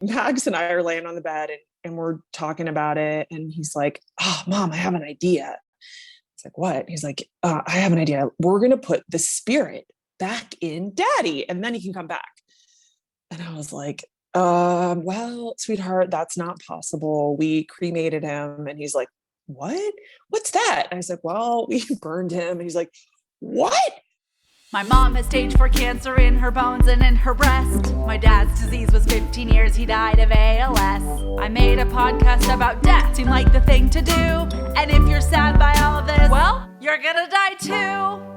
Max and I are laying on the bed and we're talking about it. And he's like, "Oh, Mom, I have an idea." It's like, "What?" He's like, "I have an idea. We're going to put the spirit back in Daddy and then he can come back." And I was like, "Well, sweetheart, that's not possible. We cremated him." And he's like, "What? What's that?" And I said, "Well, we burned him." And he's like, "What?" My mom has stage 4 cancer in her bones and in her breast. My dad's disease was 15 years, he died of ALS. I made a podcast about death, seemed like the thing to do. And if you're sad by all of this, well, you're gonna die too.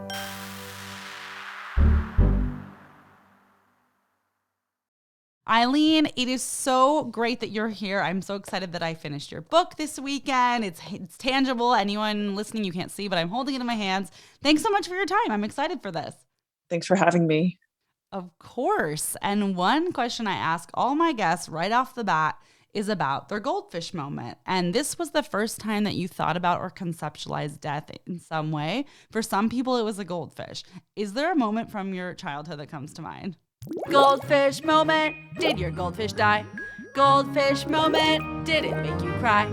Eileen, it is so great that you're here. I'm so excited that I finished your book this weekend. It's tangible. Anyone listening, you can't see, but I'm holding it in my hands. Thanks so much for your time. I'm excited for this. Thanks for having me. Of course. And one question I ask all my guests right off the bat is about their goldfish moment. And this was the first time that you thought about or conceptualized death in some way. For some people, it was a goldfish. Is there a moment from your childhood that comes to mind? Goldfish moment. Did your goldfish die? Goldfish moment. Did it make you cry?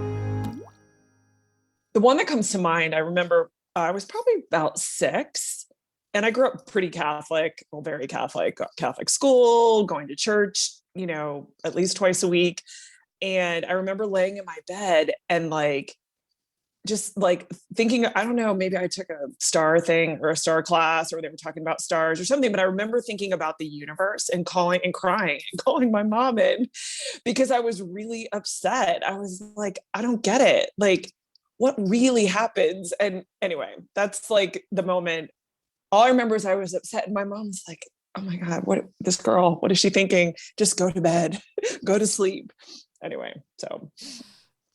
The one that comes to mind, I remember I was probably about 6 and I grew up pretty Catholic, well, very Catholic, Catholic school, going to church, at least twice a week. And I remember laying in my bed and just thinking, I don't know, maybe I took a star thing or a star class, or they were talking about stars or something, but I remember thinking about the universe and calling and crying and calling my mom in because I was really upset. I was like, I don't get it. What really happens? And anyway, that's the moment. All I remember is I was upset and my mom's like, "Oh my God, what is she thinking? Just go to bed, go to sleep." Anyway, so.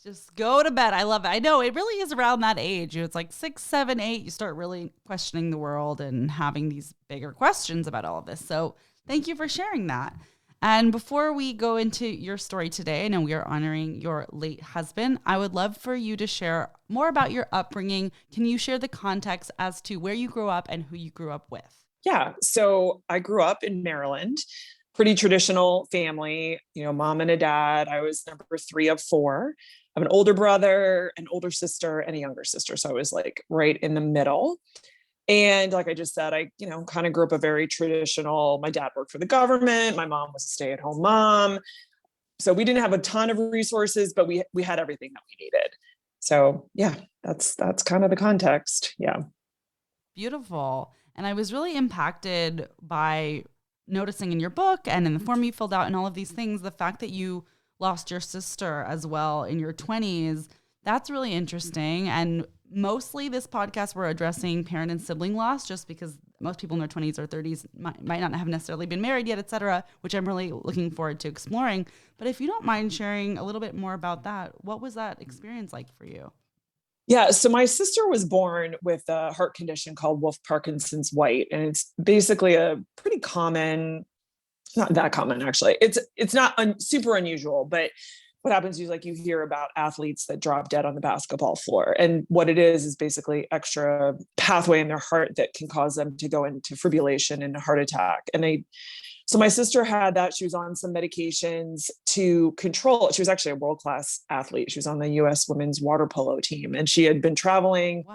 Just go to bed. I love it. I know it really is around that age. It's like 6, 7, 8. You start really questioning the world and having these bigger questions about all of this. So thank you for sharing that. And before we go into your story today, I know we are honoring your late husband. I would love for you to share more about your upbringing. Can you share the context as to where you grew up and who you grew up with? Yeah. So I grew up in Maryland, pretty traditional family, mom and a dad. I was number 3 of 4. I have an older brother, an older sister, and a younger sister. So I was right in the middle. And like I just said, I, kind of grew up a very traditional, my dad worked for the government. My mom was a stay-at-home mom. So we didn't have a ton of resources, but we had everything that we needed. So yeah, that's kind of the context. Yeah. Beautiful. And I was really impacted by noticing in your book and in the form you filled out and all of these things, the fact that you lost your sister as well in your 20s. That's really interesting. And mostly this podcast, we're addressing parent and sibling loss just because most people in their 20s or 30s might not have necessarily been married yet, et cetera, which I'm really looking forward to exploring. But if you don't mind sharing a little bit more about that, what was that experience like for you? Yeah. So my sister was born with a heart condition called Wolff-Parkinson's White. And it's basically a pretty common, not that common, actually. It's not super unusual, but what happens is you hear about athletes that drop dead on the basketball floor. And what it is basically extra pathway in their heart that can cause them to go into fibrillation and a heart attack. So my sister had that. She was on some medications to control it. She was actually a world-class athlete. She was on the U.S. women's water polo team, and she had been traveling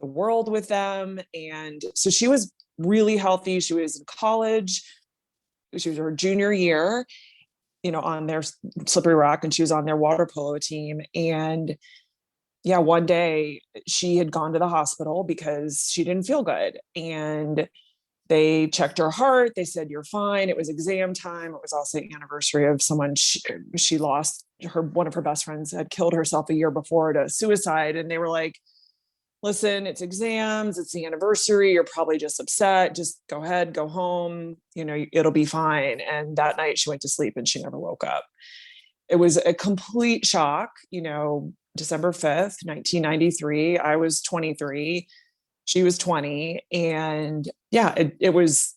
the world with them. And so she was really healthy. She was in college. She was her junior year, on their Slippery Rock, and she was on their water polo team. And yeah, one day she had gone to the hospital because she didn't feel good. And they checked her heart. They said, "You're fine." It was exam time. It was also the anniversary of someone she lost. One of her best friends had killed herself a year before to suicide. And they were like, "Listen, it's exams. It's the anniversary. You're probably just upset. Just go ahead, go home. It'll be fine." And that night she went to sleep and she never woke up. It was a complete shock. December 5th, 1993, I was 23. She was 20. And yeah, it was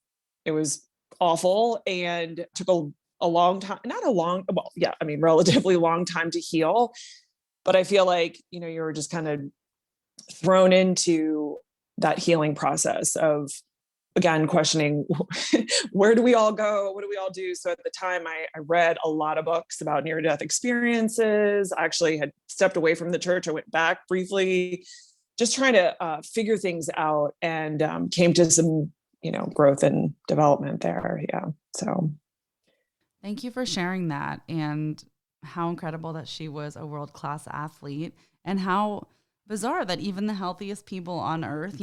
awful and took a long time, relatively long time to heal. But I feel like, you were just kind of thrown into that healing process of again, questioning where do we all go? What do we all do? So at the time I read a lot of books about near-death experiences. I actually had stepped away from the church. I went back briefly, just trying to figure things out, and came to some, growth and development there. Yeah. So Thank you for sharing that, and how incredible that she was a world-class athlete, and how bizarre that even the healthiest people on earth,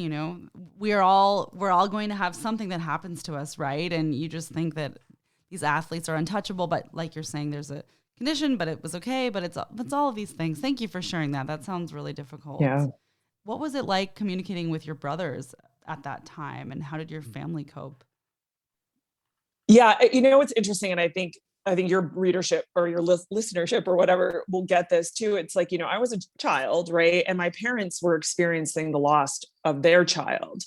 we're all going to have something that happens to us, right? And you just think that these athletes are untouchable, but like you're saying, there's a condition, but it was okay, but it's all of these things. Thank you for sharing that. That sounds really difficult. yeah. What was it like communicating with your brothers at that time, and how did your family cope? Yeah, it's interesting, and I think your readership or your listenership or whatever will get this too. It's like, I was a child, right? And my parents were experiencing the loss of their child.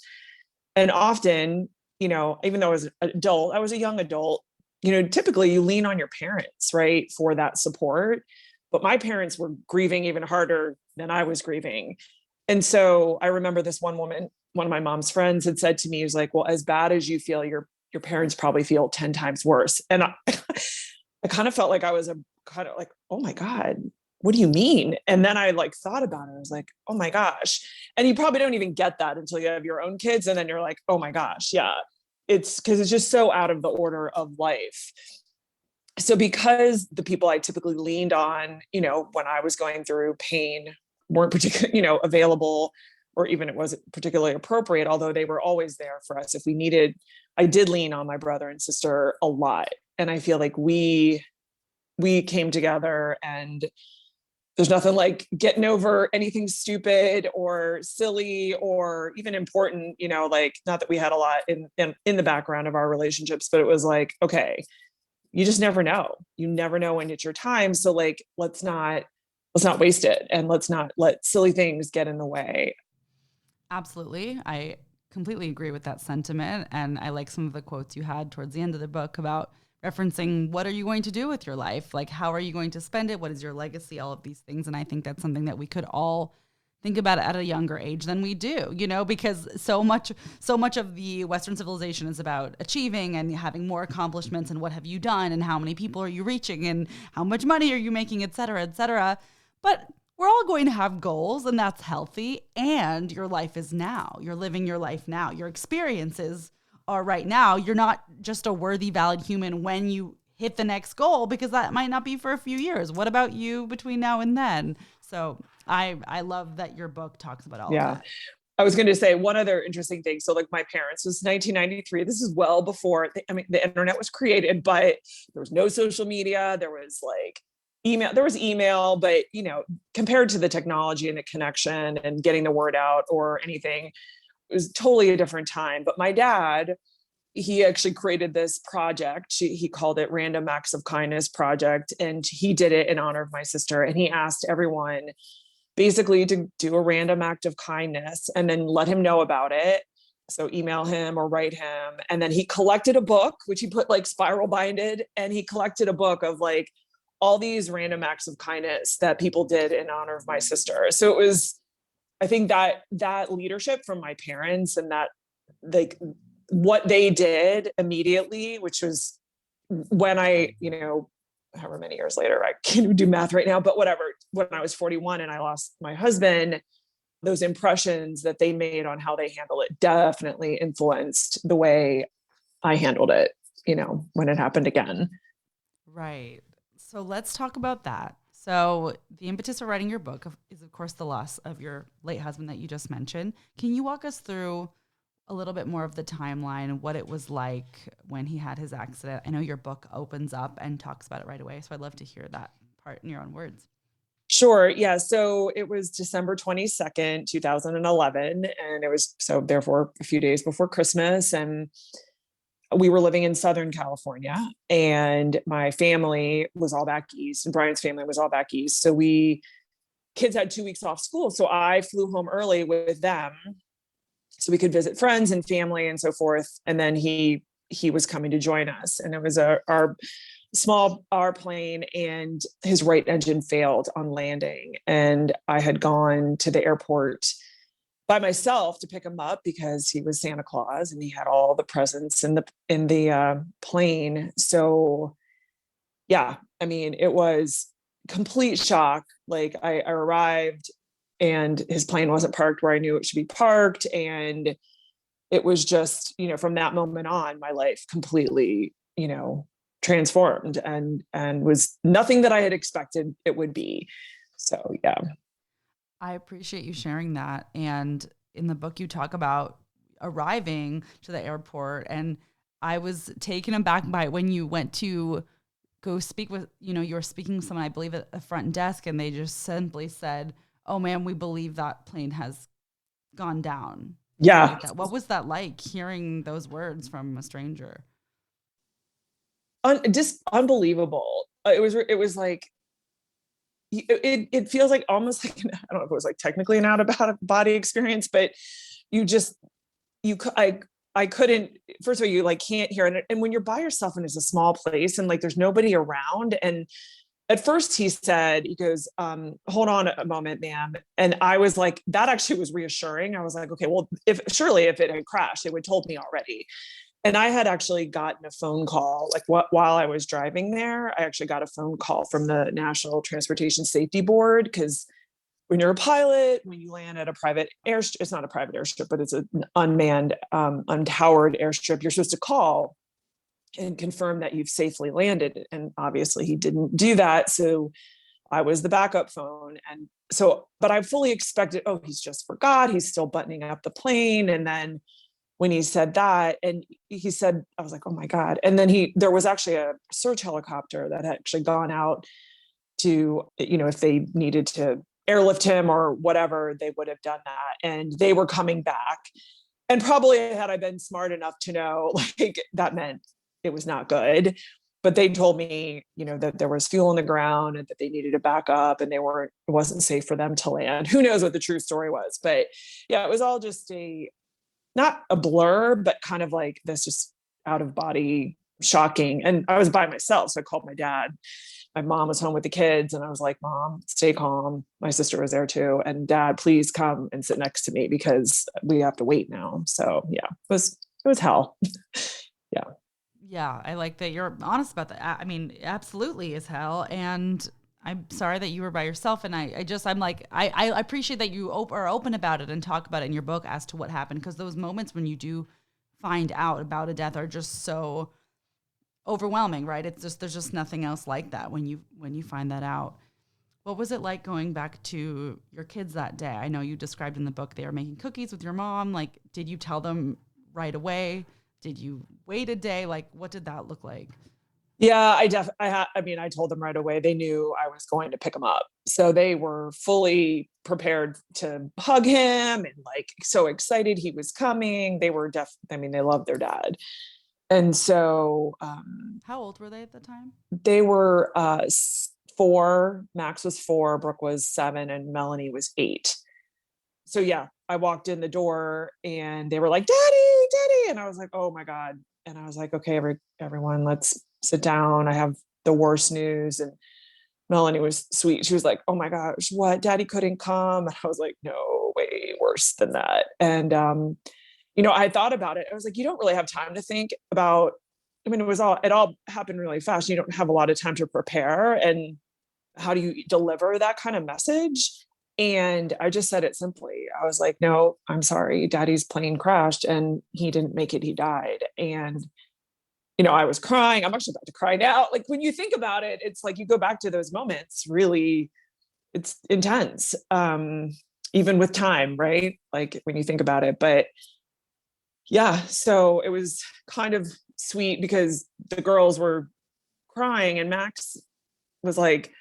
And often, even though I was an adult, I was a young adult, typically you lean on your parents, right, for that support. But my parents were grieving even harder than I was grieving. And so I remember this one woman, one of my mom's friends, had said to me, "Is like, well, as bad as you feel, your parents probably feel 10 times worse." And I kind of felt like I was kind of like, oh my God, what do you mean? And then I like thought about it. I was like, oh my gosh. And you probably don't even get that until you have your own kids. And then you're like, oh my gosh. Yeah. It's because it's just so out of the order of life. So because the people I typically leaned on, when I was going through pain, weren't particularly, available, or even it wasn't particularly appropriate, although they were always there for us if we needed. I did lean on my brother and sister a lot. And I feel like we came together, and there's nothing like getting over anything stupid or silly or even important, like, not that we had a lot in the background of our relationships, but it was like, okay, you just never know. You never know when it's your time. So like, let's not waste it, and let's not let silly things get in the way. Absolutely. I completely agree with that sentiment. And I like some of the quotes you had towards the end of the book about referencing what are you going to do with your life? Like, how are you going to spend it? What is your legacy? All of these things. And I think that's something that we could all think about at a younger age than we do, because so much of the Western civilization is about achieving and having more accomplishments, and what have you done, and how many people are you reaching, and how much money are you making, et cetera, et cetera. But we're all going to have goals, and that's healthy. And your life is now. You're living your life now. Your experiences are right now. You're not just a worthy, valid human when you hit the next goal, because that might not be for a few years. What about you between now and then? So I love that your book talks about all of that. I was going to say one other interesting thing. So like my parents, was 1993. This is well before, the internet was created, but there was no social media. There was like email, but compared to the technology and the connection and getting the word out or anything, it was totally a different time. But my dad, he actually created this project. He called it Random Acts of Kindness Project. And he did it in honor of my sister. And he asked everyone basically to do a random act of kindness and then let him know about it. So email him or write him. And then he collected a book, which he put like spiral binded. And he collected a book of like all these random acts of kindness that people did in honor of my sister. So it was, I think that leadership from my parents, and that like what they did immediately, which was when I, however many years later, I can't even do math right now, but whatever, when I was 41 and I lost my husband, those impressions that they made on how they handle it definitely influenced the way I handled it, when it happened again. Right. So let's talk about that. So the impetus for writing your book is, of course, the loss of your late husband that you just mentioned. Can you walk us through a little bit more of the timeline and what it was like when he had his accident? I know your book opens up and talks about it right away, so I'd love to hear that part in your own words. Sure. Yeah. So it was December 22nd, 2011. And it was, so therefore, a few days before Christmas. And we were living in Southern California, and my family was all back east, and Brian's family was all back east. So kids had 2 weeks off school. So I flew home early with them so we could visit friends and family and so forth. And then he was coming to join us, and it was our small plane, and his right engine failed on landing. And I had gone to the airport by myself to pick him up because he was Santa Claus and he had all the presents in the plane. So yeah, I mean, it was complete shock. Like I arrived and his plane wasn't parked where I knew it should be parked. And it was just, from that moment on, my life completely, transformed and was nothing that I had expected it would be. So yeah. I appreciate you sharing that. And in the book, you talk about arriving to the airport. And I was taken aback by when you went to go speak with, you were speaking to someone, I believe, at the front desk, and they just simply said, "Oh, man, we believe that plane has gone down." Yeah. Like that. What was that like, hearing those words from a stranger? Just unbelievable. It was like, it feels like almost like, I don't know if it was like technically an out of body experience, but I couldn't, first of all, you like can't hear it. And when you're by yourself and it's a small place and like there's nobody around. And at first he goes, hold on a moment, ma'am. And I was like, that actually was reassuring. I was like, okay, well, if it had crashed, it would told me already. And I had actually gotten a phone call, like while I was driving there, I actually got a phone call from the National Transportation Safety Board, because when you're a pilot, when you land at a private airstrip, it's not a private airstrip, but it's an unmanned, untowered airstrip, you're supposed to call and confirm that you've safely landed. And obviously he didn't do that. So I was the backup phone. And so, but I fully expected, oh, he's just forgot, he's still buttoning up the plane. And then when he said that, and he said, I was like, oh my God. And then there was actually a search helicopter that had actually gone out to, if they needed to airlift him or whatever, they would have done that. And they were coming back. And probably had I been smart enough to know, like, that meant it was not good. But they told me, that there was fuel on the ground and that they needed to back up and it wasn't safe for them to land. Who knows what the true story was? But yeah, it was all just not a blur, but kind of like this just out of body shocking. And I was by myself. So I called my dad. My mom was home with the kids and I was like, Mom, stay calm. My sister was there too. And Dad, please come and sit next to me because we have to wait now. So yeah, it was hell. Yeah. Yeah. I like that you're honest about that. I mean, absolutely is hell. And I'm sorry that you were by yourself. And I'm like, I appreciate that you are open about it and talk about it in your book as to what happened. Because those moments when you do find out about a death are just so overwhelming, right? There's just nothing else like that when you find that out. What was it like going back to your kids that day? I know you described in the book they were making cookies with your mom. Like, did you tell them right away? Did you wait a day? Like, what did that look like? Yeah, I told them right away. They knew I was going to pick them up. So they were fully prepared to hug him and like so excited he was coming. They were they loved their dad. And so how old were they at the time? They were 4. Max was 4, Brooke was 7, and Melanie was 8. So yeah, I walked in the door and they were like, Daddy, Daddy. And I was like, oh my God. And I was like, okay, everyone, let's sit down. I have the worst news. And Melanie was sweet. She was like, oh my gosh, what? Daddy couldn't come. And I was like, no, way worse than that. And, I thought about it. I was like, you don't really have time to think about, it all happened really fast. You don't have a lot of time to prepare. And how do you deliver that kind of message? And I just said it simply. I was like, no, I'm sorry. Daddy's plane crashed and he didn't make it. He died. And, I was crying. I'm actually about to cry now. Like when you think about it, it's like you go back to those moments, really, it's intense. Even with time, right? Like when you think about it, but yeah, so it was kind of sweet because the girls were crying and Max was like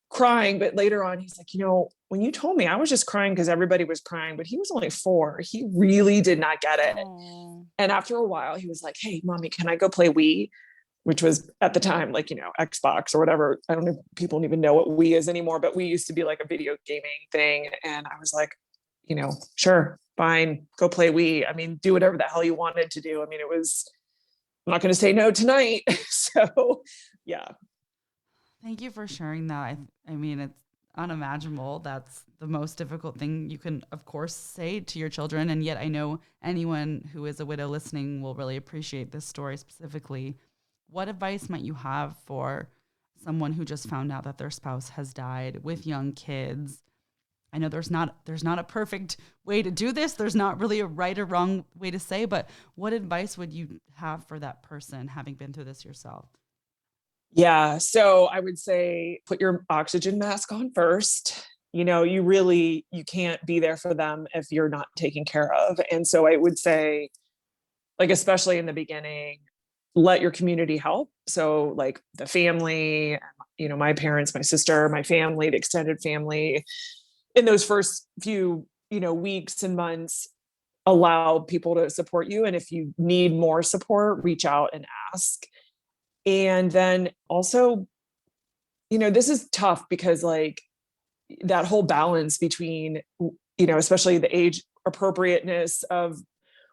crying, but later on he's like, when you told me, I was just crying because everybody was crying, but he was only 4. He really did not get it. Aww. And after a while he was like, hey, Mommy, can I go play Wii? Which was at the time, like, Xbox or whatever. I don't know if people don't even know what Wii is anymore, but Wii used to be like a video gaming thing. And I was like, sure, fine, go play Wii. Do whatever the hell you wanted to do. I'm not going to say no tonight. So yeah. Thank you for sharing that. It's unimaginable. That's the most difficult thing you can, of course, say to your children. And yet I know anyone who is a widow listening will really appreciate this story specifically. What advice might you have for someone who just found out that their spouse has died with young kids? I know there's not a perfect way to do this. There's not really a right or wrong way to say, but what advice would you have for that person having been through this yourself? Yeah. So I would say put your oxygen mask on first. You can't be there for them if you're not taken care of. And so I would say, like, especially in the beginning, let your community help. So like the family, my parents, my sister, my family, the extended family, in those first few, weeks and months, allow people to support you. And if you need more support, reach out and ask. And then also, this is tough because like that whole balance between, especially the age appropriateness of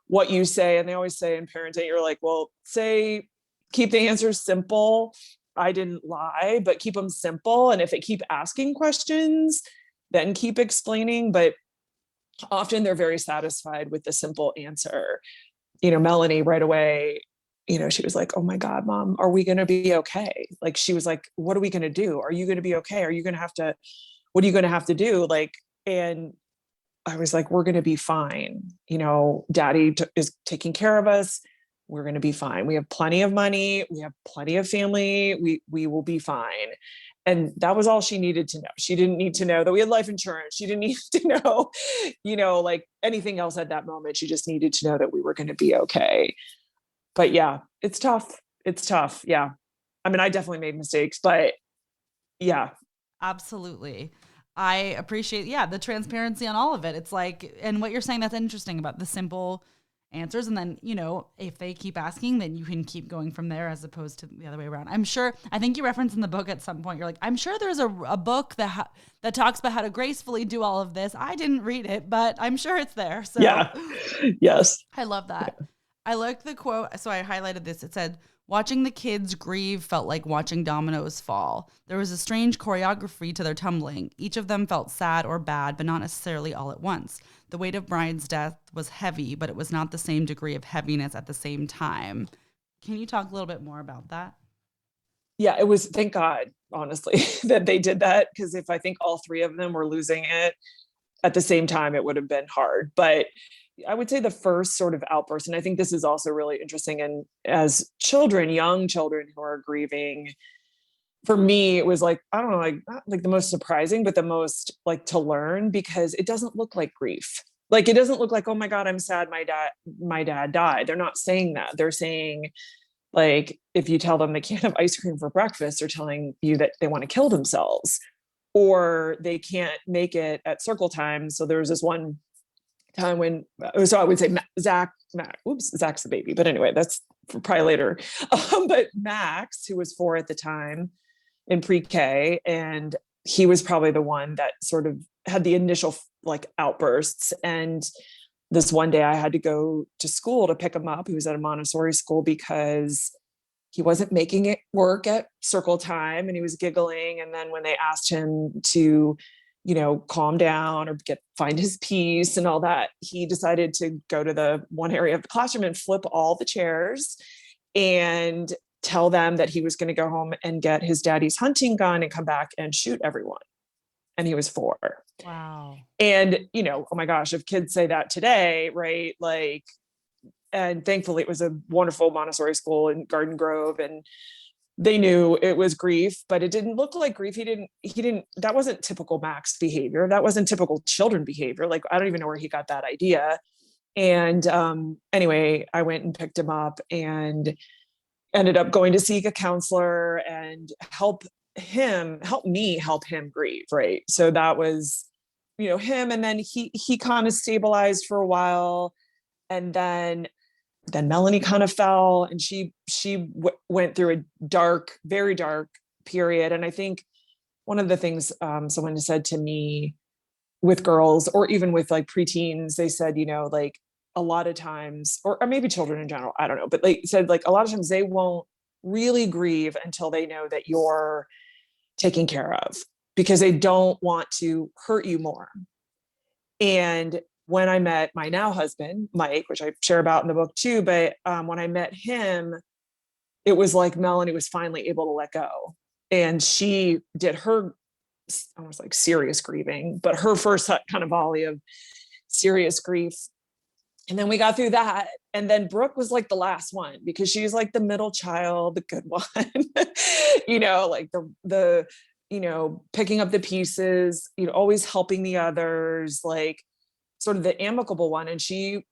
what you say. And they always say in parenting, you're like, well, keep the answers simple. I didn't lie, but keep them simple. And if they keep asking questions, then keep explaining. But often they're very satisfied with the simple answer. Melanie right away, she was like, oh my God, Mom, are we going to be okay? Like, she was like, what are we going to do? Are you going to be okay? What are you going to have to do? Like, and I was like, we're going to be fine. Daddy is taking care of us. We're going to be fine. We have plenty of money. We have plenty of family. We will be fine. And that was all she needed to know. She didn't need to know that we had life insurance. She didn't need to know, like anything else at that moment. She just needed to know that we were going to be okay. But yeah, it's tough. It's tough. Yeah. I mean, I definitely made mistakes, but yeah. Absolutely. I appreciate, the transparency on all of it. It's like, and what you're saying, that's interesting about the simple answers. And then, if they keep asking, then you can keep going from there as opposed to the other way around. I think you referenced in the book at some point, you're like, I'm sure there's a book that talks about how to gracefully do all of this. I didn't read it, but I'm sure it's there. So yeah. Yes. I love that. Yeah. I liked the quote. So I highlighted this. It said, watching the kids grieve felt like watching dominoes fall. There was a strange choreography to their tumbling. Each of them felt sad or bad, but not necessarily all at once. The weight of Brian's death was heavy, but it was not the same degree of heaviness at the same time. Can you talk a little bit more about that? Yeah, it was, thank God, honestly, that they did that. Because if I think all three of them were losing it at the same time, it would have been hard. But I would say the first sort of outburst, and I think this is also really interesting, and as children, young children who are grieving, for me, it was like, I don't know, like not like the most surprising, but the most like to learn, because it doesn't look like grief. Like, it doesn't look like, oh my God, I'm sad my dad died. They're not saying that. They're saying, like, if you tell them they can't have ice cream for breakfast, they're telling you that they want to kill themselves, or they can't make it at circle time. So there was this one time when, so I would say Zach's the baby, but anyway, that's for probably later. But Max, who was 4 at the time in pre-K, and he was probably the one that sort of had the initial like outbursts. And this one day I had to go to school to pick him up. He was at a Montessori school because he wasn't making it work at circle time, and he was giggling. And then when they asked him to, calm down or find his peace and all that, he decided to go to the one area of the classroom and flip all the chairs and tell them that he was going to go home and get his daddy's hunting gun and come back and shoot everyone. And he was 4. Wow. And, oh my gosh, if kids say that today, right? Like, and thankfully it was a wonderful Montessori school in Garden Grove, and they knew it was grief, but it didn't look like grief. He didn't, that wasn't typical Max behavior. That wasn't typical children behavior. Like, I don't even know where he got that idea. And anyway, I went and picked him up and ended up going to seek a counselor and help me help him grieve. Right. So that was, him. And then he kind of stabilized for a while. And then Melanie kind of fell, and she went through a very dark period. And I think one of the things someone said to me with girls, or even with like preteens, they said, like a lot of times, or maybe children in general, I don't know, but they said like a lot of times they won't really grieve until they know that you're taken care of. because they don't want to hurt you more. And when I met my now husband, Mike, which I share about in the book too, but when I met him, it was like Melanie was finally able to let go. And she did her, almost like serious grieving, but her first kind of volley of serious grief. And then we got through that. And then Brooke was like the last one, because she's like the middle child, the good one, like the, picking up the pieces, always helping the others, like sort of the amicable one. And she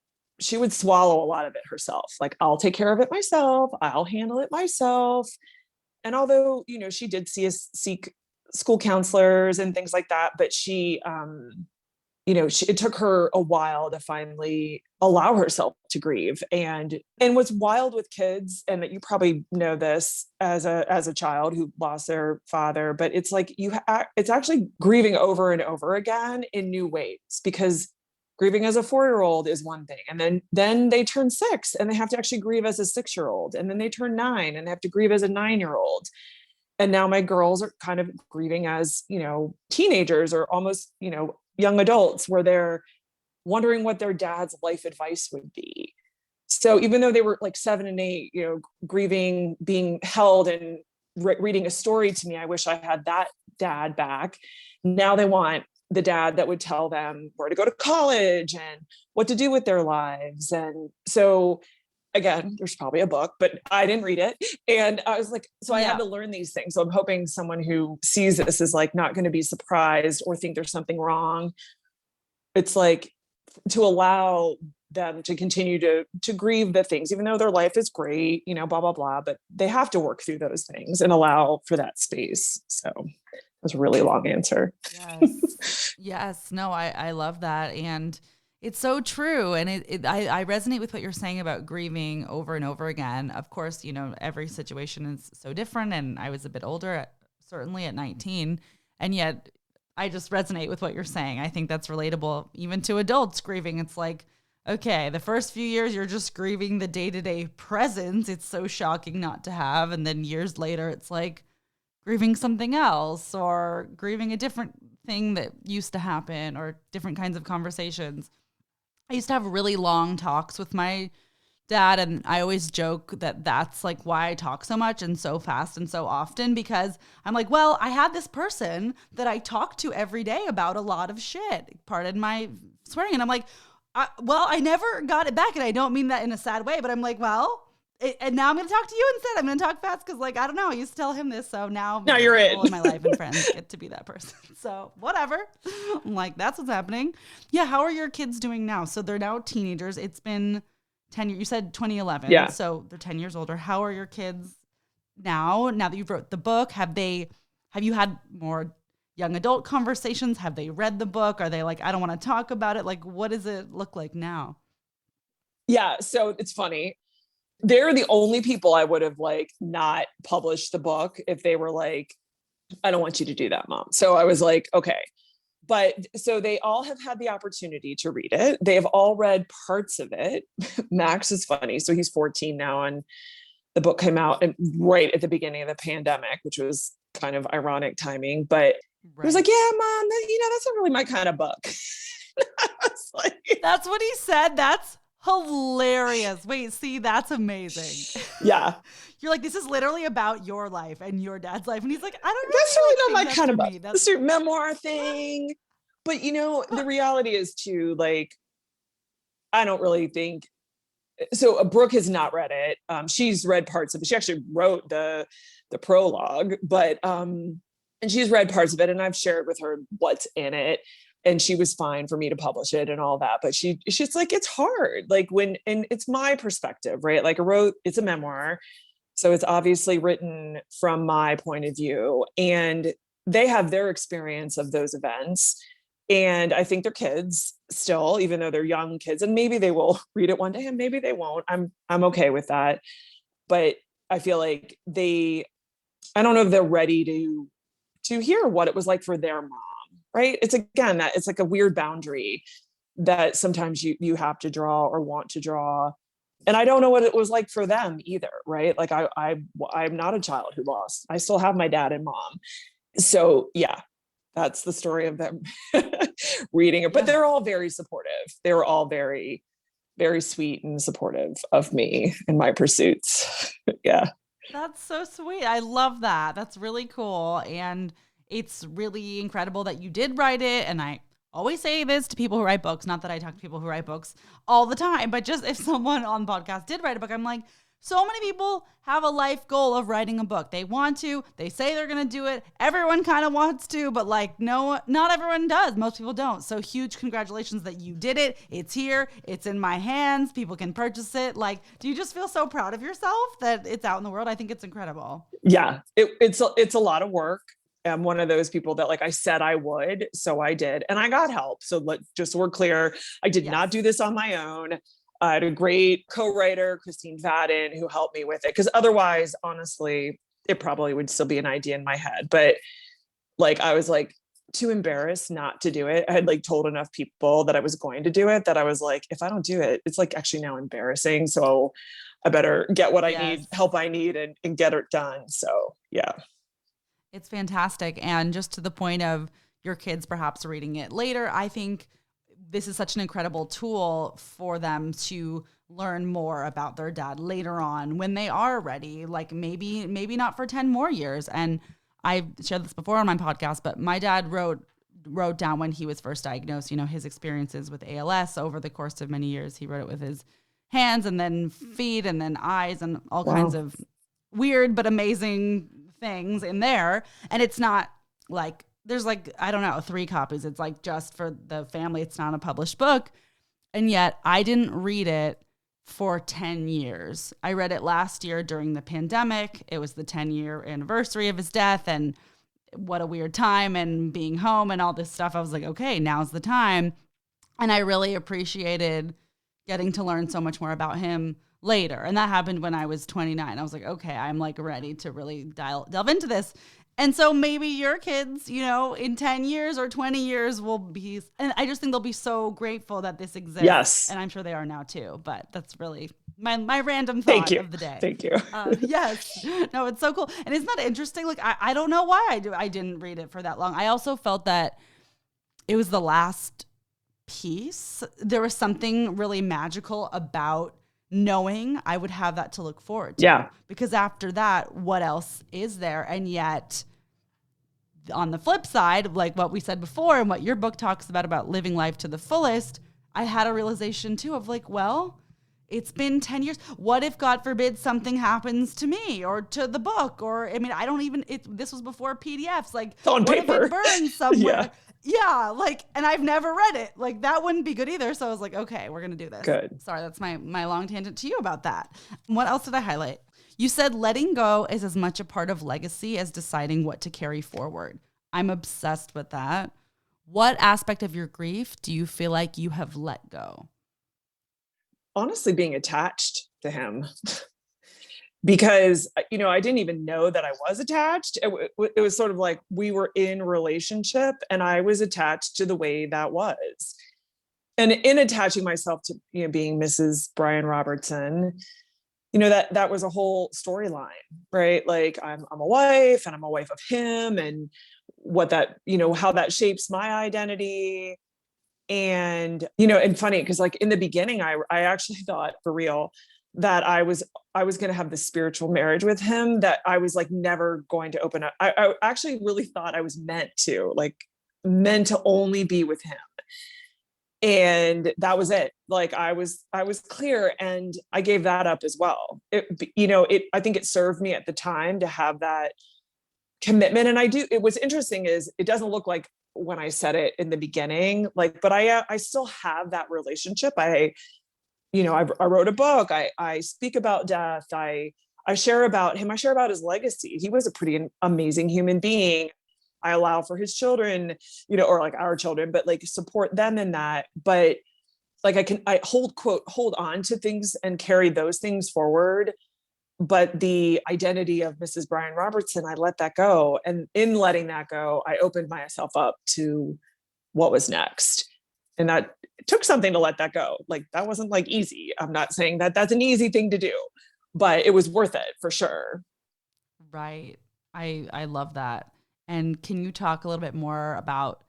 would swallow a lot of it herself. Like, I'll take care of it myself. I'll handle it myself. And although, she did seek school counselors and things like that, but she, it took her a while to finally allow herself to grieve. And what's wild with kids, and that you probably know this as a child who lost their father, but it's like it's actually grieving over and over again in new ways, because grieving as a 4-year-old is one thing. And then they turn 6 and they have to actually grieve as a 6-year-old. And then they turn 9 and they have to grieve as a 9-year-old. And now my girls are kind of grieving as, teenagers, or almost, young adults, where they're wondering what their dad's life advice would be. So even though they were like 7 and 8, grieving, being held and reading a story to me, I wish I had that dad back. Now they want the dad that would tell them where to go to college and what to do with their lives. And so again, there's probably a book, but I didn't read it. And I was like, so I had to learn these things. So I'm hoping someone who sees this is like not going to be surprised or think there's something wrong. It's like to allow them to continue to grieve the things, even though their life is great, blah, blah, blah, but they have to work through those things and allow for that space. So it was a really long answer. Yes. Yes. No, I love that. And it's so true. And I resonate with what you're saying about grieving over and over again. Of course, every situation is so different. And I was a bit older, certainly at 19. And yet I just resonate with what you're saying. I think that's relatable even to adults grieving. It's like, okay, the first few years, you're just grieving the day-to-day presence. It's so shocking not to have. And then years later, it's like grieving something else, or grieving a different thing that used to happen, or different kinds of conversations. I used to have really long talks with my dad, and I always joke that that's like why I talk so much and so fast and so often, because I'm like, well, I had this person that I talk to every day about a lot of shit, pardon my swearing, and I'm like, I never got it back, and I don't mean that in a sad way, but I'm like, and now I'm going to talk to you instead. I'm going to talk fast because, I don't know. I used to tell him this, so now you're people in my life and friends get to be that person. So whatever. I'm like, that's what's happening. Yeah. How are your kids doing now? So they're now teenagers. It's been 10 years. You said 2011. Yeah. So they're 10 years older. How are your kids now that you've wrote the book? Have you had more young adult conversations? Have they read the book? Are they like, I don't want to talk about it? Like, what does it look like now? Yeah. So it's funny. They're the only people I would have not published the book if they were like, I don't want you to do that, Mom. So I was like, okay. But so they all have had the opportunity to read it. They have all read parts of it. Max is funny. So he's 14 now, and the book came out right at the beginning of the pandemic, which was kind of ironic timing, but he was like, yeah, Mom, that's not really my kind of book. I was like, that's what he said. That's hilarious. Wait, see, that's amazing. Yeah. You're like, this is literally about your life and your dad's life. And he's like, I don't know. That's really not my kind of book. That's a memoir thing. But, the reality is too, I don't really think, so Brooke has not read it. She's read parts of it. She actually wrote the prologue, but, and she's read parts of it, and I've shared with her what's in it. And she was fine for me to publish it and all that. But she's like, it's hard. And it's my perspective, right? It's a memoir. So it's obviously written from my point of view, and they have their experience of those events. And I think they're kids still, even though they're young kids, and maybe they will read it one day and maybe they won't. I'm okay with that. But I feel like I don't know if they're ready to hear what it was like for their mom. Right. It's again, that it's like a weird boundary that sometimes you have to draw or want to draw. And I don't know what it was like for them either. Right. Like I'm not a child who lost. I still have my dad and mom. So yeah, that's the story of them reading it. But they're all very supportive. They were all very, very sweet and supportive of me and my pursuits. Yeah. That's so sweet. I love that. That's really cool. And it's really incredible that you did write it. And I always say this to people who write books, not that I talk to people who write books all the time, but just if someone on the podcast did write a book, I'm like, so many people have a life goal of writing a book. They want to, they say they're going to do it. Everyone kind of wants to, but like, no, not everyone does. Most people don't. So huge congratulations that you did it. It's here. It's in my hands. People can purchase it. Like, do you just feel so proud of yourself that it's out in the world? I think it's incredible. Yeah, it's a lot of work. I'm one of those people that like I said I would, so I did, and I got help. So just so we're clear, I did not do this on my own. I had a great co-writer, Christine Vadden, who helped me with it. Because otherwise, honestly, it probably would still be an idea in my head. But like, I was like too embarrassed not to do it. I had like told enough people that I was going to do it that I was like, if I don't do it, it's like actually now embarrassing. So I better get what I need, help I need, and get it done. So yeah. It's fantastic. And just to the point of your kids perhaps reading it later, I think this is such an incredible tool for them to learn more about their dad later on when they are ready, like maybe not for 10 more years. And I've shared this before on my podcast, but my dad wrote down when he was first diagnosed, you know, his experiences with ALS over the course of many years. He wrote it with his hands and then feet and then eyes and all kinds of weird but amazing things in there. And it's not like, there's like, I don't know, 3 copies. It's like just for the family. It's not a published book. And yet I didn't read it for 10 years. I read it last year during the pandemic. It was the 10-year anniversary of his death. And what a weird time, and being home and all this stuff. I was like, okay, now's the time. And I really appreciated getting to learn so much more about him later. And that happened when I was 29. I was like, okay, I'm like ready to really delve into this. And so maybe your kids, you know, in 10 years or 20 years will be, and I just think they'll be so grateful that this exists. Yes. And I'm sure they are now too, but that's really my random thought of the day. Thank you. Yes. No, it's so cool. And isn't that interesting? Like, I don't know why I didn't read it for that long. I also felt that it was the last piece. There was something really magical about knowing I would have that to look forward to. Yeah. Because after that, what else is there? And yet, on the flip side, like what we said before and what your book talks about living life to the fullest, I had a realization too of like, well, it's been 10 years. What if, God forbid, something happens to me or to the book? Or, I mean, I don't even, this was before PDFs. Like, it's on what paper. if it burns somewhere? Yeah, like, and I've never read it. Like, that wouldn't be good either. So I was like, okay, we're going to do this. Good. Sorry, that's my long tangent to you about that. What else did I highlight? You said letting go is as much a part of legacy as deciding what to carry forward. I'm obsessed with that. What aspect of your grief do you feel like you have let go? Honestly, being attached to him. Because, you know, I didn't even know that I was attached. It was sort of like we were in relationship and I was attached to the way that was. And in attaching myself to, you know, being Mrs. Brian Robertson, you know, that was a whole storyline, right? Like I'm a wife and I'm a wife of him, and what that, you know, how that shapes my identity. And, you know, and funny, because like in the beginning, I actually thought for real that I was going to have this spiritual marriage with him, that I was like never going to open up. I actually really thought I was meant to only be with him. And that was it. Like I was clear, and I gave that up as well. I think it served me at the time to have that commitment. And what's interesting is it doesn't look like when I said it in the beginning, like, but I still have that relationship. I wrote a book. I speak about death. I share about him. I share about his legacy. He was a pretty amazing human being. I allow for his children, you know, or like our children, but like support them in that. But like I hold on to things and carry those things forward. But the identity of Mrs. Brian Robertson, I let that go. And in letting that go, I opened myself up to what was next. And that took something to let that go. Like that wasn't like easy. I'm not saying that that's an easy thing to do, but it was worth it for sure. Right. I love that. And can you talk a little bit more about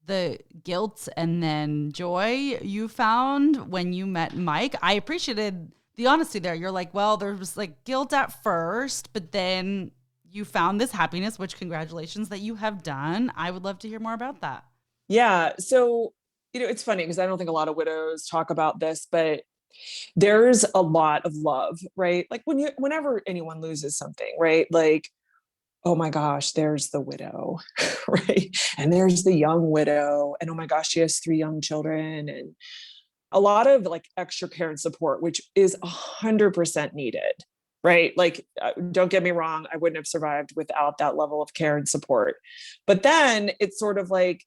the guilt and then joy you found when you met Mike? I appreciated the honesty there. You're like, well, there was like guilt at first, but then you found this happiness, which congratulations that you have done. I would love to hear more about that. Yeah. So, it's funny because I don't think a lot of widows talk about this, but there's a lot of love, right? Like whenever anyone loses something, right? Like, oh my gosh, there's the widow, right? And there's the young widow. And oh my gosh, she has 3 young children, and a lot of like extra care and support, which is 100% needed, right? Like, don't get me wrong, I wouldn't have survived without that level of care and support. But then it's sort of like,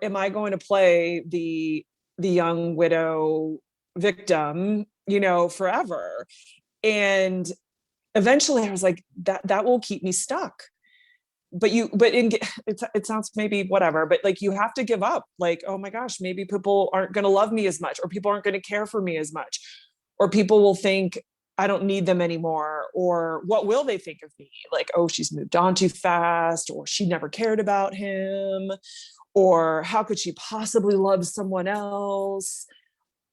am I going to play the young widow victim, forever? And eventually I was like, that will keep me stuck. It sounds maybe whatever, but like, you have to give up. Like, oh my gosh, maybe people aren't going to love me as much, or people aren't going to care for me as much, or people will think I don't need them anymore. Or what will they think of me? Like, oh, she's moved on too fast, or she never cared about him, or how could she possibly love someone else?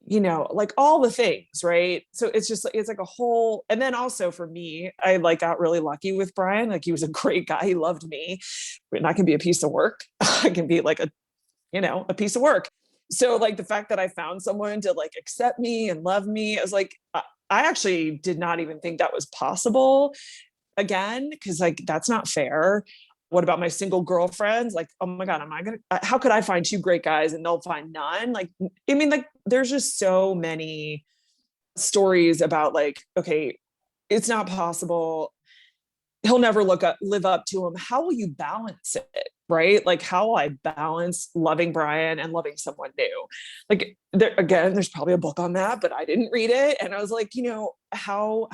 Like all the things, right? So it's like a whole, and then also for me, I like got really lucky with Brian. Like, he was a great guy. He loved me, and I can be a piece of work. I can be like a piece of work. So like the fact that I found someone to like accept me and love me, I was like, I actually did not even think that was possible again. Cause like, that's not fair. What about my single girlfriends? Like, oh my God, how could I find 2 great guys and they'll find none? Like, I mean, like, there's just so many stories about like, okay, it's not possible. He'll never live up to him. How will you balance it? Right? Like, how will I balance loving Brian and loving someone new? Like, there's probably a book on that, but I didn't read it. And I was like, how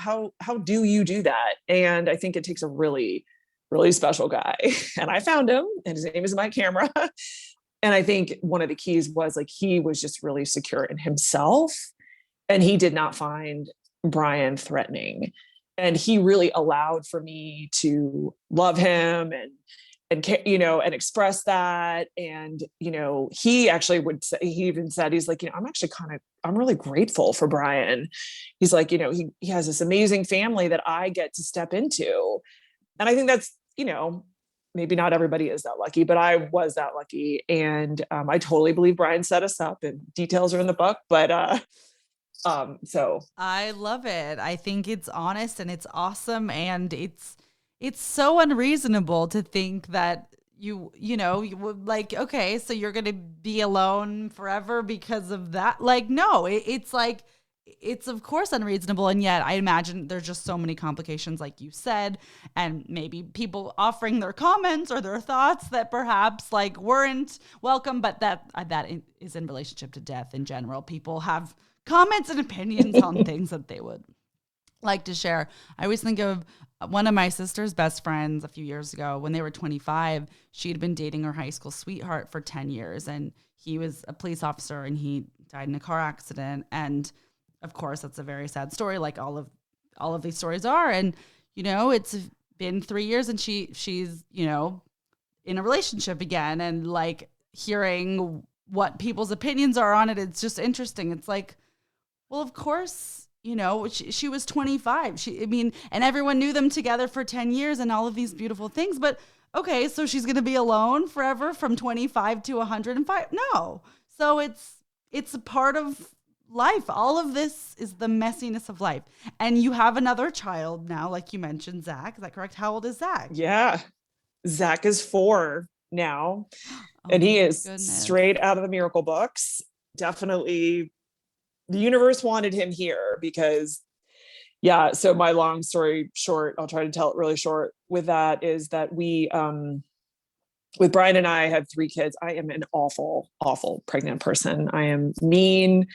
do you do that? And I think it takes a really, really special guy. And I found him, and his name is Mike Hamra. And I think one of the keys was like, he was just really secure in himself, and he did not find Brian threatening. And he really allowed for me to love him and and express that. And, he actually would say, he even said, he's like, I'm really grateful for Brian. He's like, he has this amazing family that I get to step into. And I think that's, maybe not everybody is that lucky, but I was that lucky. And I totally believe Brian set us up, and details are in the book, but so I love it. I think it's honest and it's awesome. And it's so unreasonable to think that you would like, okay, so you're going to be alone forever because of that. Like, no, it's like, it's of course unreasonable. And yet I imagine there's just so many complications, like you said, and maybe people offering their comments or their thoughts that perhaps like weren't welcome, but that is in relationship to death in general. People have comments and opinions on things that they would like to share. I always think of one of my sister's best friends a few years ago. When they were 25, she'd been dating her high school sweetheart for 10 years, and he was a police officer, and he died in a car accident. And of course, that's a very sad story, like all of these stories are. And, it's been 3 years, and she's, in a relationship again, and like hearing what people's opinions are on it. It's just interesting. It's like, well, of course, she was 25. And everyone knew them together for 10 years and all of these beautiful things. But okay, so she's going to be alone forever from 25 to 105? No. So it's a part of life. All of this is the messiness of life. And you have another child now, like you mentioned, Zach. Is that correct? How old is Zach? Yeah. Zach is 4 now. And he is straight out of the Miracle books. Definitely the universe wanted him here because, yeah. So my long story short, I'll try to tell it really short with that, is that we, with Brian and I had 3 kids. I am an awful, awful pregnant person. I am mean.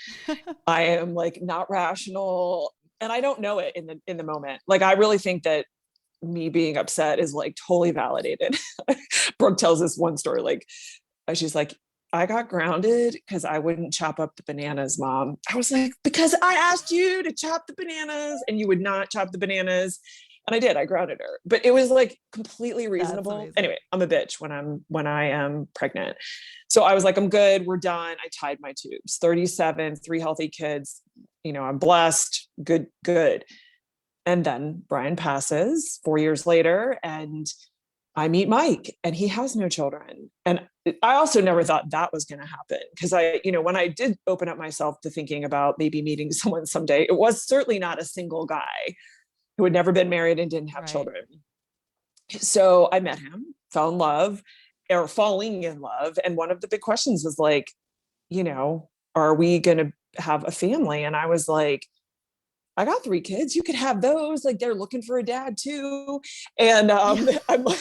I am like not rational, and I don't know it in the moment. Like, I really think that me being upset is like totally validated. Brooke tells this one story, like, she's like, I got grounded because I wouldn't chop up the bananas, Mom. I was like, because I asked you to chop the bananas and you would not chop the bananas. And I did, I grounded her, but it was like completely That's reasonable. amazing. Anyway, I'm a bitch when I am pregnant. So I was like, I'm good. We're done. I tied my tubes, 37, 3 healthy kids. I'm blessed. Good, good. And then Brian passes 4 years later, and I meet Mike, and he has no children. And I also never thought that was going to happen, because when I did open up myself to thinking about maybe meeting someone someday, it was certainly not a single guy who had never been married and didn't have children. So I met him, fell in love, or falling in love. And one of the big questions was like, are we going to have a family? And I was like, I got 3 kids. You could have those. Like, they're looking for a dad too. And I'm like,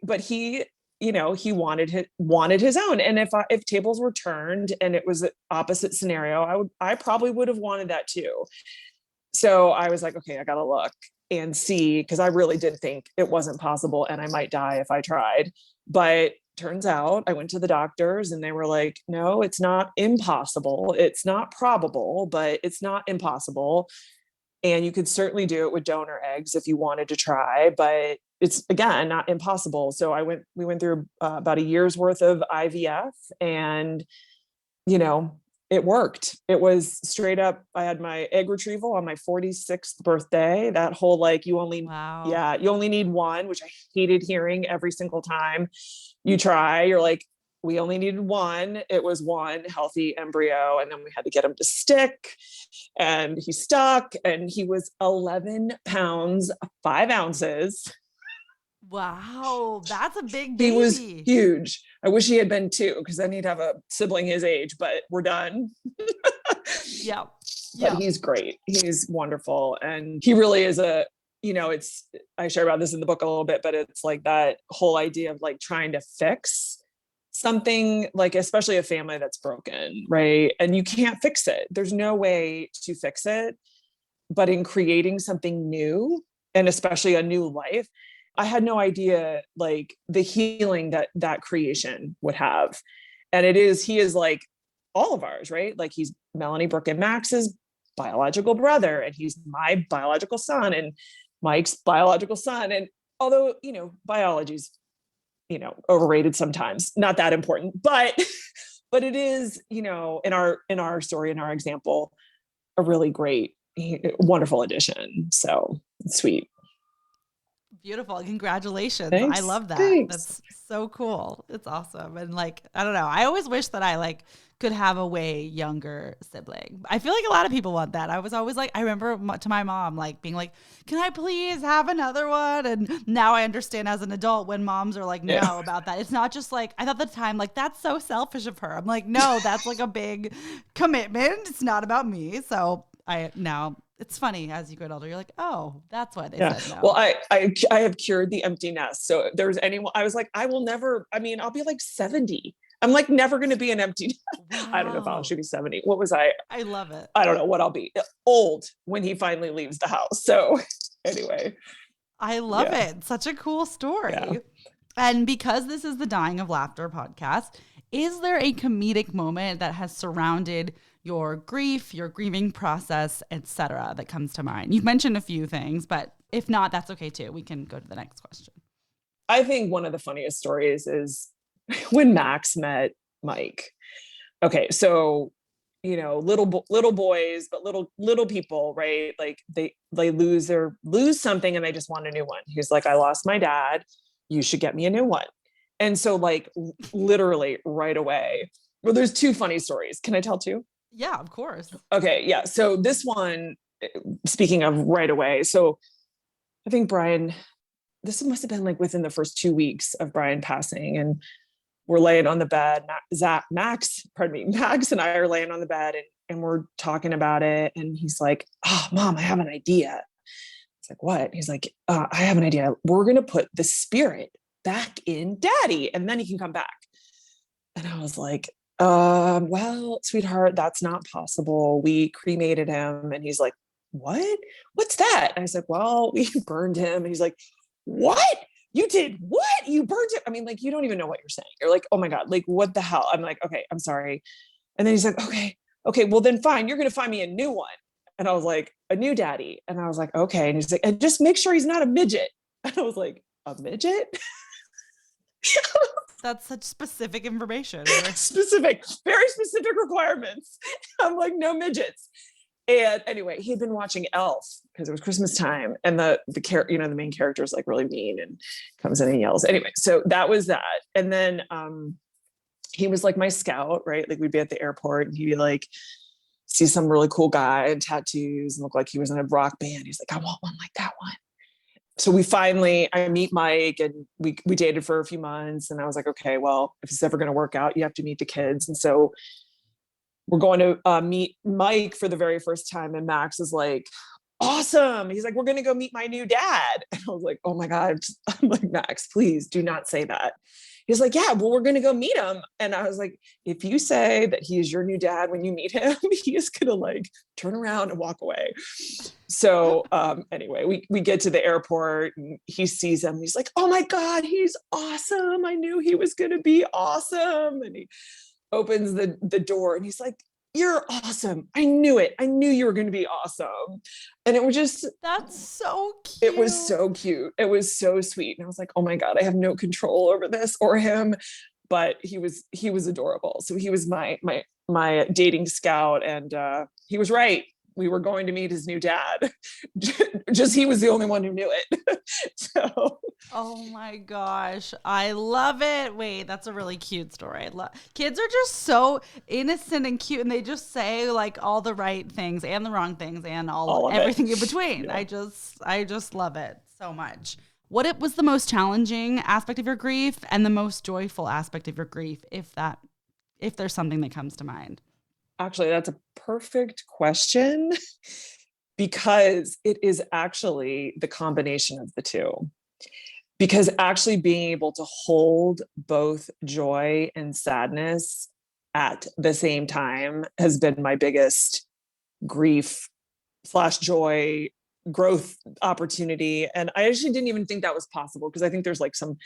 but he, he wanted his own. And if tables were turned and it was an opposite scenario, I probably would have wanted that too. So I was like, okay, I got to look and see, because I really did think it wasn't possible and I might die if I tried. But turns out I went to the doctors and they were like, no, it's not impossible. It's not probable, but it's not impossible. And you could certainly do it with donor eggs if you wanted to try, but it's, again, not impossible. So we went through about a year's worth of IVF, and, it worked. It was straight up. I had my egg retrieval on my 46th birthday. That whole, like, you only need one, which I hated hearing every single time you try. You're like, we only needed one. It was one healthy embryo. And then we had to get him to stick, and he stuck, and he was 11 pounds, 5 ounces. Wow, that's a big baby. He was huge. I wish he had been 2, because then he'd have a sibling his age, but we're done. Yeah. But he's great. He's wonderful. And he really is I share about this in the book a little bit, but it's like that whole idea of like trying to fix something, like especially a family that's broken, right? And you can't fix it. There's no way to fix it. But in creating something new, and especially a new life, I had no idea like the healing that creation would have. And he is like all of ours, right? Like, he's Melanie, Brooke, and Max's biological brother, and he's my biological son and Mike's biological son. And although, biology's, overrated sometimes, not that important, but it is, in our story, in our example, a really great, wonderful addition. So it's sweet. Beautiful. Congratulations. Thanks. I love that. Thanks. That's so cool. It's awesome. And like, I don't know. I always wish that I could have a way younger sibling. I feel like a lot of people want that. I was always like, I remember to my mom, like being like, can I please have another one? And now I understand as an adult when moms are like, no, about that. It's not just like, I thought at the time, like, that's so selfish of her. I'm like, no, that's like a big commitment. It's not about me. So it's funny as you get older, you're like, oh, that's why they said no. Well, I have cured the empty nest. So if there's anyone, I was like, I'll be like 70. I'm like never going to be an empty nest. Wow. I don't know if I'll actually be 70. What was I? I love it. I don't know what I'll be. Old when he finally leaves the house. So anyway. I love it. Such a cool story. Yeah. And because this is the Dying of Laughter podcast, is there a comedic moment that has surrounded your grief, your grieving process, etc., that comes to mind? You've mentioned a few things, but if not, that's okay too. We can go to the next question. I think one of the funniest stories is when Max met Mike. Okay, so little boys, but little people, right? Like they lose something and they just want a new one. He's like, I lost my dad. You should get me a new one. And so, like, literally right away. Well, there's 2 funny stories. Can I tell 2? Yeah, of course. Okay. Yeah. So this one, speaking of right away. So I think Brian, this must have been like within the first 2 weeks of Brian passing, and we're laying on the bed. Max and I are laying on the bed, and we're talking about it. And he's like, oh, Mom, I have an idea. It's like, what? He's like, I have an idea. We're going to put the spirit back in Daddy, and then he can come back. And I was like, well, sweetheart, that's not possible. We cremated him. And he's like, what? What's that? And I was like, well, we burned him. And he's like, what? You did what? You burned him? I mean, like, you don't even know what you're saying. You're like, oh my God, like, what the hell? I'm like, okay, I'm sorry. And then he's like, okay, well then fine. You're going to find me a new one. And I was like, a new daddy. And I was like, okay. And he's like, and just make sure he's not a midget. And I was like, a midget? That's such specific information. Specific, very specific requirements. I'm like, no midgets. And anyway, he'd been watching Elf because it was Christmas time, and the main character is like really mean and comes in and yells. Anyway, so that was that. And then he was like my scout, right? Like we'd be at the airport and he'd be like, see some really cool guy and tattoos and look like he was in a rock band. He's like, I want one like that one. So I meet Mike, and we dated for a few months, and I was like, okay, well, if it's ever going to work out, you have to meet the kids. And so we're going to meet Mike for the very first time. And Max is like, awesome. He's like, we're going to go meet my new dad. And I was like, oh my God. I'm like, Max, please do not say that. He's like, yeah, well, we're going to go meet him. And I was like, if you say that he is your new dad when you meet him, he is going to like turn around and walk away. So anyway, we get to the airport and he sees him. He's like, oh my God, he's awesome. I knew he was going to be awesome. And he opens the door and he's like, you're awesome. I knew it. I knew you were going to be awesome. And it was just, that's so cute. It was so cute. It was so sweet. And I was like, oh my God, I have no control over this or him, but he was adorable. So he was my dating scout, and he was right. We were going to meet his new dad. Just he was the only one who knew it. So. Oh my gosh. I love it. Wait, that's a really cute story. Kids are just so innocent and cute, and they just say like all the right things and the wrong things and everything in between. Yeah. I just love it so much. What was the most challenging aspect of your grief and the most joyful aspect of your grief, if there's something that comes to mind? Actually, that's a perfect question, because it is actually the combination of the two. Because actually being able to hold both joy and sadness at the same time has been my biggest grief/joy growth opportunity. And I actually didn't even think that was possible, because I think there's like some,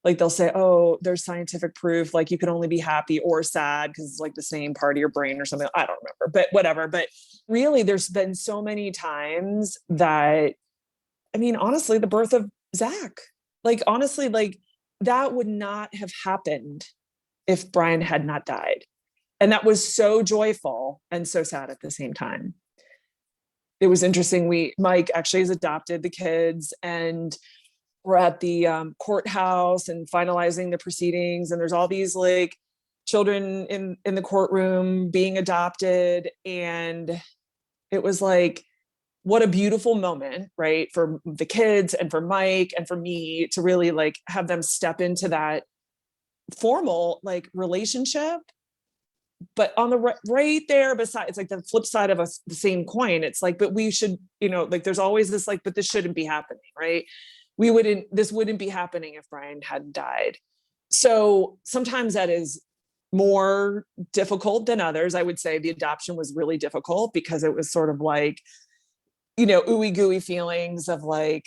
like they'll say, oh, there's scientific proof, like you can only be happy or sad because it's like the same part of your brain or something. I don't remember, but whatever. But really, there's been so many times that, I mean, honestly, the birth of Zach, like, honestly, like that would not have happened if Brian had not died. And that was so joyful and so sad at the same time. It was interesting. Mike actually has adopted the kids, and we're at the courthouse and finalizing the proceedings. And there's all these like children in the courtroom being adopted. And it was like, what a beautiful moment, right? For the kids and for Mike and for me to really like have them step into that formal like relationship. But on the right there beside, it's like the flip side of the same coin. It's like, but we should, like there's always this like, but this shouldn't be happening, right? This wouldn't be happening if Brian hadn't died. So sometimes that is more difficult than others. I would say the adoption was really difficult because it was sort of like, ooey gooey feelings of like,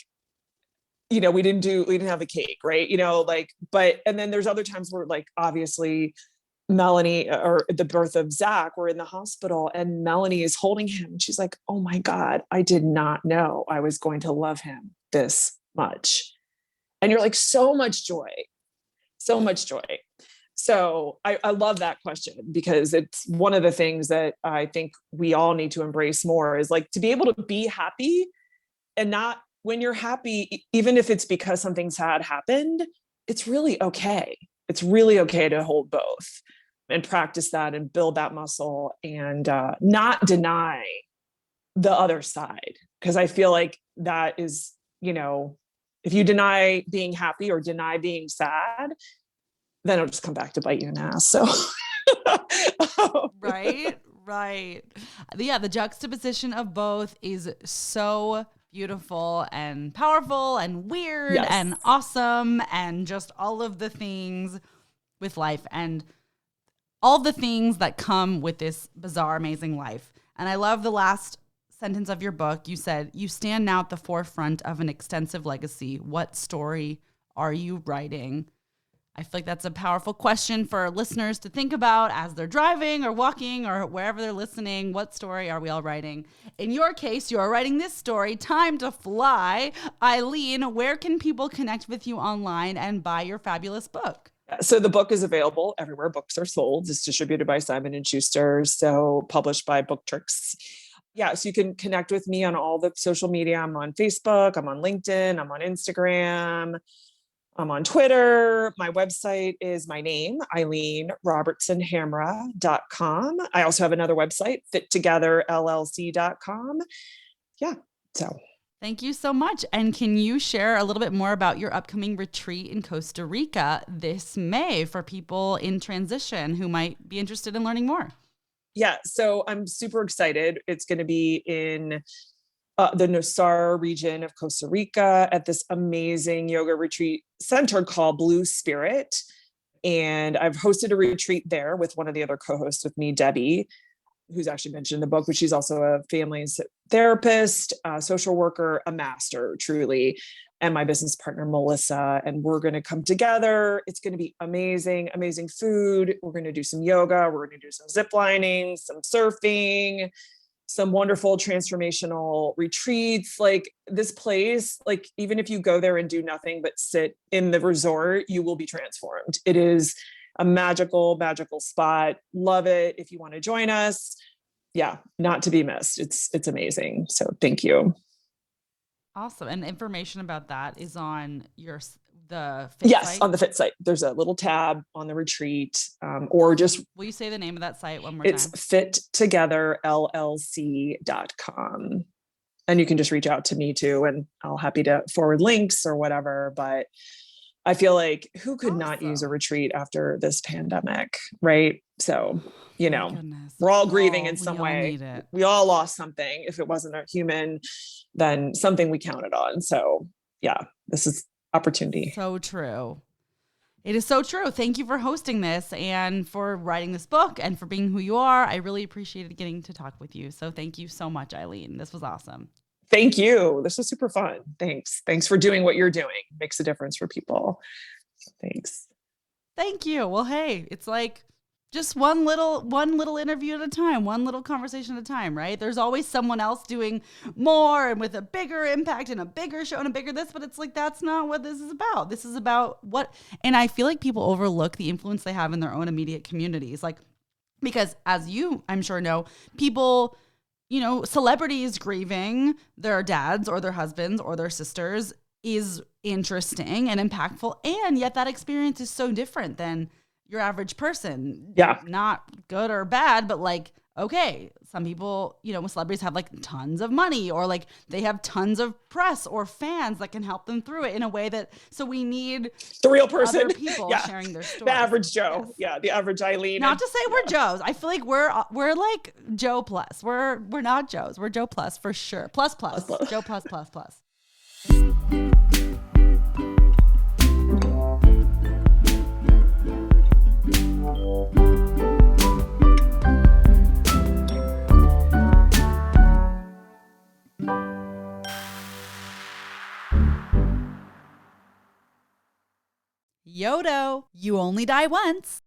we didn't have a cake, right? And then there's other times where like, obviously Melanie, or the birth of Zach, we're in the hospital and Melanie is holding him. And she's like, oh my God, I did not know I was going to love him this much. And you're like, so much joy. So I love that question, because it's one of the things that I think we all need to embrace more, is like to be able to be happy, and not, when you're happy, even if it's because something sad happened, it's really okay. It's really okay to hold both and practice that and build that muscle, and not deny the other side. Because I feel like that is, if you deny being happy or deny being sad, then it'll just come back to bite you in the ass. So, right. Yeah, the juxtaposition of both is so beautiful and powerful and weird, yes, and awesome, and just all of the things with life and all the things that come with this bizarre, amazing life. And I love the last sentence of your book. You said, you stand now at the forefront of an extensive legacy. What story are you writing? I feel like that's a powerful question for listeners to think about as they're driving or walking or wherever they're listening. What story are we all writing? In your case, you are writing this story, Time to Fly. Eileen, where can people connect with you online and buy your fabulous book? So the book is available everywhere books are sold. It's distributed by Simon & Schuster, so published by Book Tricks. Yeah, so you can connect with me on all the social media. I'm on Facebook, I'm on LinkedIn, I'm on Instagram, I'm on Twitter. My website is my name, EileenRobertsonHamra.com. I also have another website, FitTogetherLLC.com. Yeah, so. Thank you so much. And can you share a little bit more about your upcoming retreat in Costa Rica this May for people in transition who might be interested in learning more? Yeah, so I'm super excited. It's going to be in the Nosar region of Costa Rica at this amazing yoga retreat center called Blue Spirit. And I've hosted a retreat there with one of the other co-hosts with me, Debbie, who's actually mentioned in the book, but she's also a family therapist, a social worker, a master, truly, and my business partner, Melissa. And we're going to come together. It's going to be amazing, amazing food. We're going to do some yoga. We're going to do some zip lining, some surfing, some wonderful transformational retreats. Like this place, like even if you go there and do nothing but sit in the resort, you will be transformed. It is a magical, magical spot. Love it. If you want to join us, yeah, not to be missed. It's amazing. So thank you. Awesome. And information about that is on the Fit yes, site? On the Fit site. There's a little tab on the retreat, or just. Will you say the name of that site one more time? It's FitTogetherLLC.com. And you can just reach out to me too, and I'll happy to forward links or whatever. But I feel like who could not use a retreat after this pandemic, right? So, we're all grieving in some way. We all lost something. If it wasn't a human, then something we counted on. So yeah, this is opportunity. So true. It is so true. Thank you for hosting this and for writing this book and for being who you are. I really appreciated getting to talk with you. So thank you so much, Eileen. This was awesome. Thank you. This was super fun. Thanks. Thanks for doing what you're doing. It makes a difference for people. Thanks. Thank you. Well, hey, it's like just one little interview at a time, one little conversation at a time, right? There's always someone else doing more and with a bigger impact and a bigger show and a bigger this, but it's like, that's not what this is about. This is about what, and I feel like people overlook the influence they have in their own immediate communities. Like, because as you, I'm sure know, people, celebrities grieving their dads or their husbands or their sisters is interesting and impactful. And yet that experience is so different than your average person. Yeah. Not good or bad, but like, okay, some people, celebrities have like tons of money or like they have tons of press or fans that can help them through it in a way that, so we need the real person, other people sharing their stories. The average Joe. Yes. Yeah. The average Eileen. Not to say we're Joes. I feel like we're like Joe plus. We're not Joes. We're Joe plus for sure. Plus. Joe plus. Yodo, you only die once.